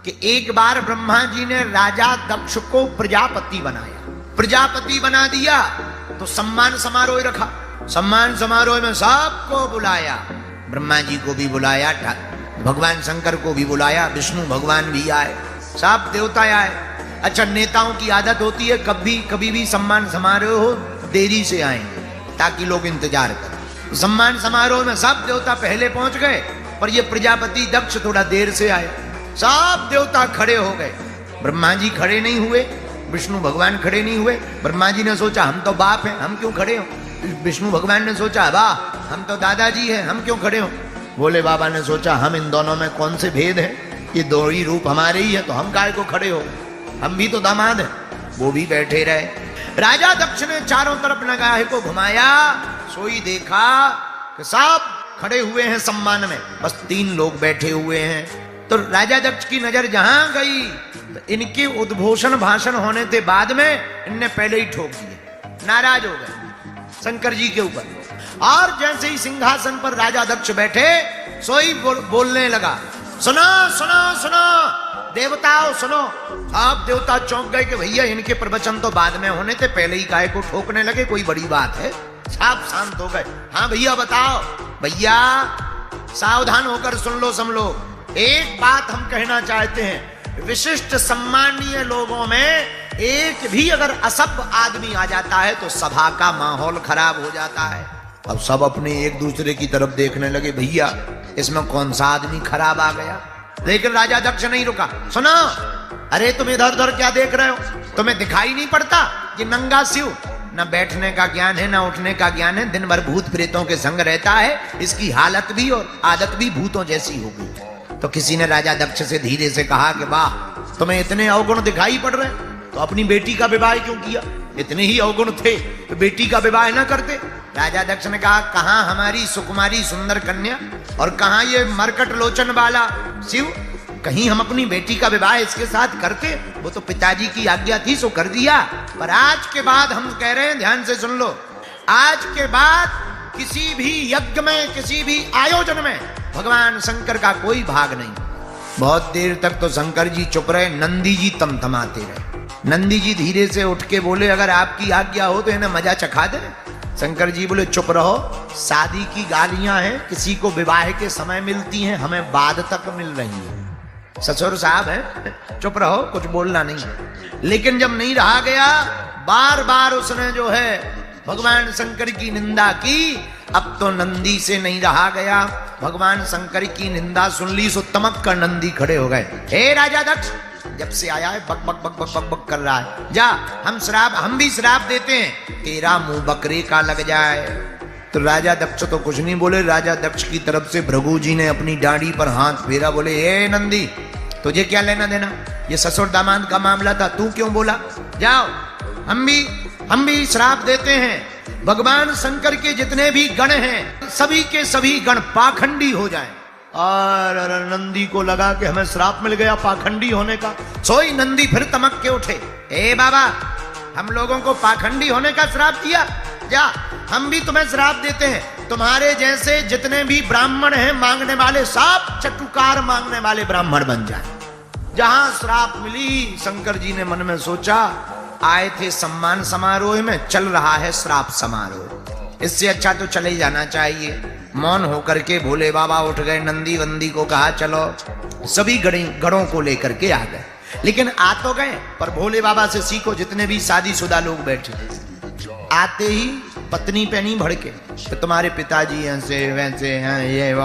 कि एक बार ब्रह्मा जी ने राजा दक्ष को प्रजापति बनाया, प्रजापति बना दिया तो सम्मान समारोह रखा। सम्मान समारोह में सबको बुलाया, ब्रह्मा जी को भी बुलाया, भगवान शंकर को भी बुलाया, विष्णु भगवान भी आए, सब देवता आए। अच्छा, नेताओं की आदत होती है कभी भी सम्मान समारोह हो देरी से आएंगे ताकि लोग इंतजार करें। सम्मान समारोह में सब देवता पहले पहुंच गए, पर ये प्रजापति दक्ष थोड़ा देर से आए। सब देवता खड़े हो गए, ब्रह्मा जी खड़े नहीं हुए, विष्णु भगवान खड़े नहीं हुए। ब्रह्मा जी ने सोचा हम तो बाप हैं, हम क्यों खड़े हो। विष्णु भगवान ने सोचा वाह हम तो दादाजी हैं, हम क्यों खड़े हो। भोले बाबा ने सोचा हम इन दोनों में कौन से भेद है, ये दो ही रूप हमारे ही है, तो हम काय को खड़े हो, हम भी तो दामाद हैं। वो भी बैठे रहे। राजा दक्ष ने चारों तरफ नगाहे को घुमाया, सोई देखा कि सब खड़े हुए हैं सम्मान में, बस 3 लोग बैठे हुए हैं। तो राजा दक्ष की नजर जहां गई तो इनके उद्घोषण भाषण होने के बाद में इनने पहले ही ठोक दिए, नाराज हो गए शंकर जी के ऊपर। और जैसे ही सिंहासन पर राजा दक्ष बैठे, सोई बोलने लगा, सुनो सुनो सुनो देवताओं सुनो। आप देवता चौंक गए कि भैया इनके प्रवचन तो बाद में होने थे, पहले ही काय को ठोकने लगे, कोई बड़ी बात है। सब शांत हो गए। हाँ भैया बताओ। भैया सावधान होकर सुन लो सब लोग, एक बात हम कहना चाहते हैं, विशिष्ट सम्मानीय लोगों में एक भी अगर असभ्य आदमी आ जाता है तो सभा का माहौल खराब हो जाता है। अब सब अपने एक दूसरे की तरफ देखने लगे, भैया इसमें कौन सा आदमी खराब आ गया। लेकिन राजा दक्ष नहीं रुका। सुनो, अरे तुम इधर उधर क्या देख रहे हो, तुम्हें दिखाई नहीं पड़ता कि नंगा शिव न बैठने का ज्ञान है न उठने का ज्ञान है, दिन भर भूत प्रेतों के संग रहता है, इसकी हालत भी और आदत भी भूतों जैसी हो गई। तो किसी ने राजा दक्ष से धीरे से कहा कि वाह तुम्हें इतने अवगुण दिखाई पड़ रहे, तो अपनी बेटी का विवाह क्यों किया, इतने ही अवगुण थे तो बेटी का विवाह न करते। राजा दक्ष ने कहा, कहां हमारी सुकुमारी सुंदर कन्या और कहां ये मरकट लोचन वाला शिव, कहीं हम अपनी बेटी का विवाह इसके साथ करते। वो तो पिताजी की आज्ञा थी सो कर दिया, पर आज के बाद हम कह रहे हैं, ध्यान से सुन लो, आज के बाद किसी भी यज्ञ में किसी भी आयोजन में भगवान शंकर का कोई भाग नहीं। बहुत देर तक तो शंकर जी चुप रहे, नंदी जी तमतमाते रहे। नंदी जी धीरे से उठ के बोले, अगर आपकी आज्ञा हो तो इन्हें मजा चखा दे। शंकर जी बोले, चुप रहो, शादी की गालियां हैं, किसी को विवाह के समय मिलती हैं, हमें बाद तक मिल रही है। ससुर साहब है, चुप रहो, कुछ बोलना नहीं। लेकिन जब नहीं रहा गया, बार बार उसने जो है भगवान शंकर की निंदा की। अब तो नंदी से नहीं रहा गया, भगवान शंकर की निंदा सुन ली सो तमक कर नंदी खड़े हो गए। हे राजा दक्ष, जब से आया है बक बक बक बक बक बक कर रहा है, जा हम भी श्राप देते हैं, तेरा मुंह बकरे का लग जाए। तो राजा दक्ष तो कुछ नहीं बोले। राजा दक्ष की तरफ से भृगु जी ने अपनी डांडी पर हाथ फेरा, बोले, ए नंदी तुझे क्या लेना देना, ये ससुर दामाद का मामला था, तू क्यों बोला। जाओ, हम भी श्राप देते हैं, भगवान शंकर के जितने भी गण हैं सभी के सभी गण पाखंडी हो जाएं। और नंदी को लगा कि हमें श्राप मिल गया पाखंडी होने का। सोई नंदी फिर तमक के उठे, ए बाबा हम लोगों को पाखंडी होने का श्राप दिया, जा हम भी तुम्हें श्राप देते हैं, तुम्हारे जैसे जितने भी ब्राह्मण हैं मांगने वाले, सब चटुकार मांगने वाले ब्राह्मण बन जाए। जहां श्राप मिली, शंकर जी ने मन में सोचा, आए थे सम्मान समारोह में, चल रहा है श्राप समारोह, इससे अच्छा तो चले जाना चाहिए। मौन होकर के भोले बाबा उठ गए, नंदी वंदी को कहा चलो, सभी गणों को लेकर के आ गए। लेकिन आ तो गए, पर भोले बाबा से सीखो, जितने भी शादीशुदा लोग बैठे, आते ही पत्नी पे नहीं भड़के तो तुम्हारे पिताजी ऐसे वैसे हैं ये वो,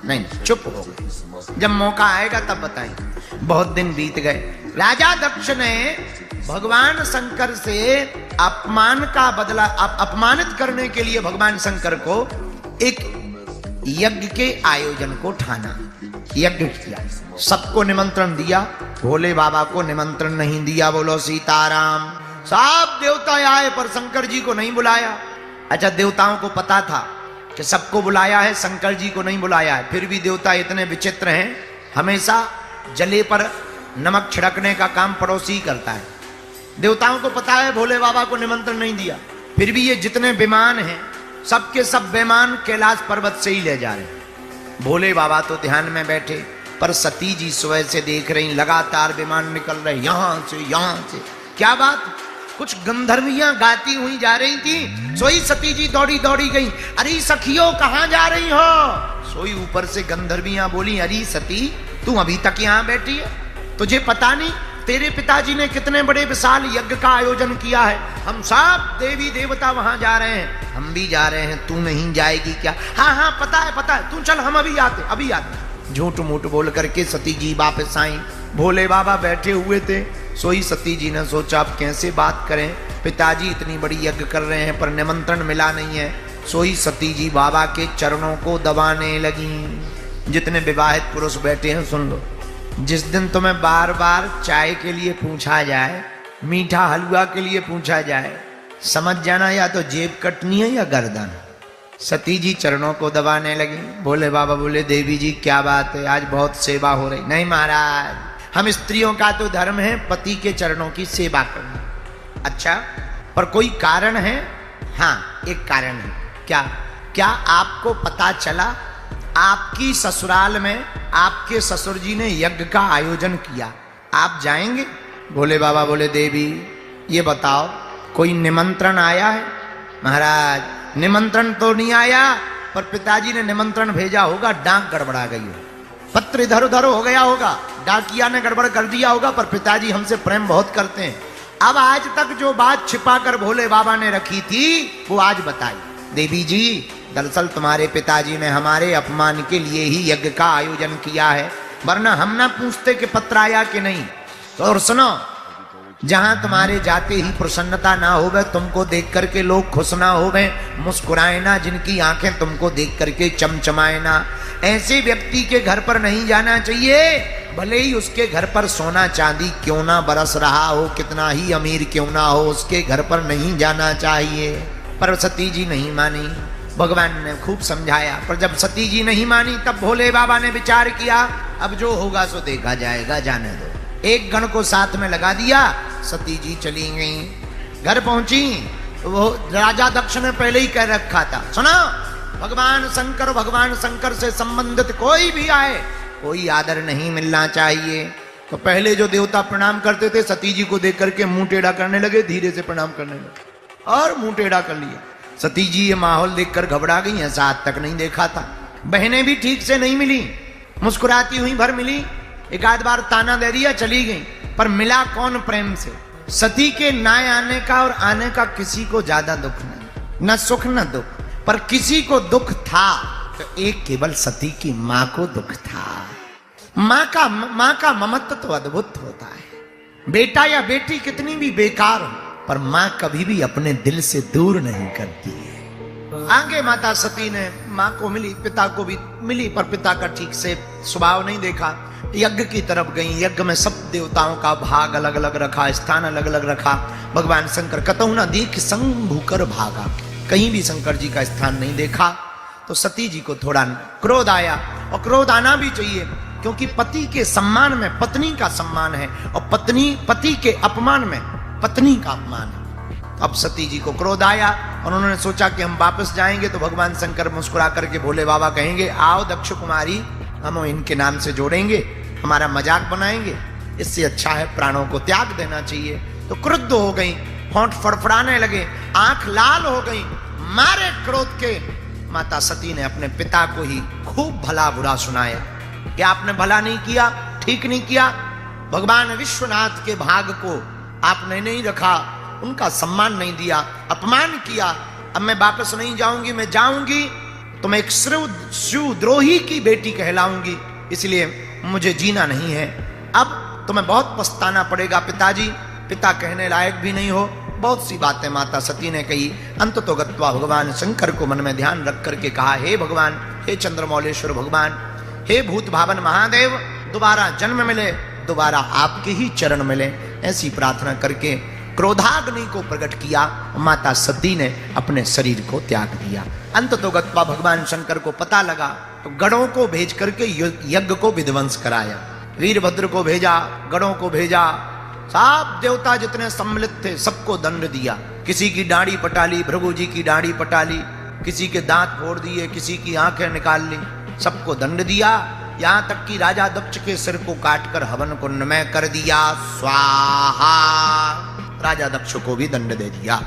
नहीं, चुप हो गए, जब मौका आएगा तब बताएंगे। बहुत दिन बीत गए। राजा दक्ष ने भगवान शंकर से अपमान का बदला, अपमानित करने के लिए भगवान शंकर को एक यज्ञ के आयोजन को ठाना, यज्ञ किया, सबको निमंत्रण दिया, भोले बाबा को निमंत्रण नहीं दिया। बोलो सीताराम। सब देवता आए पर शंकर जी को नहीं बुलाया। अच्छा, देवताओं को पता था कि सबको बुलाया है, शंकर जी को नहीं बुलाया है, फिर भी देवता इतने विचित्र हैं, हमेशा जले पर नमक छिड़कने का काम पड़ोसी करता है। देवताओं को पता है भोले बाबा को निमंत्रण नहीं दिया, फिर भी ये जितने विमान हैं सबके सब विमान कैलाश पर्वत से ही ले जा रहे हैं। भोले बाबा तो ध्यान में बैठे, पर सती जी सुबह से देख रही, लगातार विमान निकल रहे यहां से। क्या बात, कुछ गंधर्वियां गाती हुई जा रही थी। सोई सती जी दौड़ी दौड़ी गई, अरे सखियो कहां जा रही हो? सोई ऊपर से गंधर्वियां बोली, अरे सती तू अभी तक यहां बैठी है, तुझे पता नहीं तेरे पिताजी ने कितने बड़े विशाल यज्ञ का आयोजन किया है, हम सब देवी देवता वहां जा रहे हैं, हम भी जा रहे हैं, तू नहीं जाएगी क्या? हाँ पता है, तू चल, हम अभी आते। झूठ मूठ बोल करके सती जी वापस आई। भोले बाबा बैठे हुए थे। सोई सती जी ने सोचा अब कैसे बात करें, पिताजी इतनी बड़ी यज्ञ कर रहे हैं पर निमंत्रण मिला नहीं है। सोई सती जी बाबा के चरणों को दबाने लगी। जितने विवाहित पुरुष बैठे हैं सुन लो, जिस दिन तुम्हें बार बार चाय के लिए पूछा जाए, मीठा हलवा के लिए पूछा जाए, समझ जाना या तो जेब कटनी है या गर्दन। सती जी चरणों को दबाने लगी। भोले बाबा बोले, देवी जी क्या बात है, आज बहुत सेवा हो रही। नहीं महाराज, हम स्त्रियों का तो धर्म है पति के चरणों की सेवा करना। अच्छा, पर कोई कारण है? हाँ, एक कारण है। क्या आपको पता चला आपकी ससुराल में आपके ससुर जी ने यज्ञ का आयोजन किया, आप जाएंगे? भोले बाबा बोले, देवी ये बताओ कोई निमंत्रण आया है? महाराज, निमंत्रण तो नहीं आया, पर पिताजी ने निमंत्रण भेजा होगा, डाक गड़बड़ा गई हो, पत्र इधर उधर हो गया होगा, डाकिया ने गड़बड़ कर दिया होगा, पर पिताजी हमसे प्रेम बहुत करते हैं। अब आज तक जो बात छिपा कर भोले बाबा ने रखी थी वो आज बताई। देवी जी, दरअसल तुम्हारे पिताजी ने हमारे अपमान के लिए ही यज्ञ का आयोजन किया है, वरना हम ना पूछते कि पत्र आया कि नहीं। तो और सुनो, जहां तुम्हारे जाते ही प्रसन्नता ना होवे, तुमको देख करके लोग खुश ना होवे, मुस्कुराए ना, जिनकी आंखें तुमको देख करके चमचमाए ना, ऐसे व्यक्ति के घर पर नहीं जाना चाहिए। भले ही उसके घर पर सोना चांदी क्यों ना बरस रहा हो, कितना ही अमीर क्यों ना हो, उसके घर पर नहीं जाना चाहिए। पर सती जी नहीं मानी। भगवान ने खूब समझाया, पर जब सती जी नहीं मानी तब भोले बाबा ने विचार किया, अब जो होगा सो देखा जाएगा, जाने दो। एक गण को साथ में लगा दिया, सती जी चली गई। घर पहुंची, वो राजा दक्ष ने पहले ही कह रखा था, सुना, भगवान शंकर से संबंधित कोई भी आए, कोई आदर नहीं मिलना चाहिए। तो पहले जो देवता प्रणाम करते थे, सती जी को देख करके मुंह टेढ़ा करने लगे, धीरे से प्रणाम करने लगे और मुंह टेढ़ा कर लिया। सती जी ये माहौल देखकर घबरा गई, ऐसा आज तक नहीं देखा था। बहनें भी ठीक से नहीं मिली, मुस्कुराती हुई भर मिली, एक आध बार ताना दे दिया, चली गई, पर मिला कौन प्रेम से? सती के ना आने का और आने का किसी को ज्यादा दुख नहीं, न सुख न दुख, पर किसी को दुख था तो एक केवल सती की मां को दुख था। मां का ममत्व तो अद्भुत होता है। बेटा या बेटी कितनी भी बेकार हो, पर मां कभी भी अपने दिल से दूर नहीं करती है। आगे माता सती ने मां को मिली, पिता को भी मिली, पर पिता का ठीक से स्वभाव नहीं देखा। यज्ञ की तरफ गई, यज्ञ में सब देवताओं का भाग अलग अलग रखा, स्थान अलग अलग रखा। भगवान शंकर कतहु न देख संग भूकर भागा, कहीं भी शंकर जी का स्थान नहीं देखा। तो सती जी को थोड़ा क्रोध आया, और क्रोध आना भी चाहिए, क्योंकि पति के सम्मान में पत्नी का सम्मान है, और पति के अपमान में पत्नी का अपमान है। अब सती जी को क्रोध आया और उन्होंने सोचा कि हम वापस जाएंगे तो भगवान शंकर मुस्कुरा करके भोले बाबा कहेंगे, आओ दक्ष कुमारी, हम इनके नाम से जोड़ेंगे, हमारा मजाक बनाएंगे, इससे अच्छा है प्राणों को त्याग देना चाहिए। तो क्रुद्ध हो गई, होंठ फड़फड़ाने लगे, आंख लाल हो गई। मारे क्रोध के माता सती ने अपने पिता को ही खूब भला बुरा सुनाया कि आपने भला नहीं किया, ठीक नहीं किया, भगवान विश्वनाथ के भाग को आपने नहीं रखा, उनका सम्मान नहीं दिया, अपमान किया। अब मैं वापस नहीं जाऊंगी, मैं जाऊंगी तो मैं एक शिवद्रोही की बेटी कहलाऊंगी, इसलिए मुझे जीना नहीं है। अब तुम्हें बहुत पछताना पड़ेगा पिताजी, पिता कहने लायक भी नहीं हो। बहुत सी बातें माता सती ने कही। अंत तो गत्वा भगवान शंकर को मन में ध्यान रख करके कहा, हे भगवान, हे चंद्रमौलेश्वर भगवान, हे भूत भावन महादेव, दोबारा जन्म मिले, दोबारा आपके ही चरण मिले, ऐसी प्रार्थना करके क्रोधाग्नि को प्रकट किया। माता सती ने अपने शरीर को त्याग दिया। अंत तो गत्वा भगवान शंकर को पता लगा तो गणों को भेज करके यज्ञ को विध्वंस कराया। वीरभद्र को भेजा, गणों को भेजा, सब देवता जितने सम्मिलित थे सबको दंड दिया। किसी की दाढ़ी पटा ली, भृगु जी की दाढ़ी पटा ली, किसी के दांत फोड़ दिए, किसी की आंखें निकाल ली, सबको दंड दिया। यहां तक कि राजा दक्ष के सिर को काटकर हवन कुंड में कर दिया स्वाहा। राजा दक्ष को भी दंड दे दिया।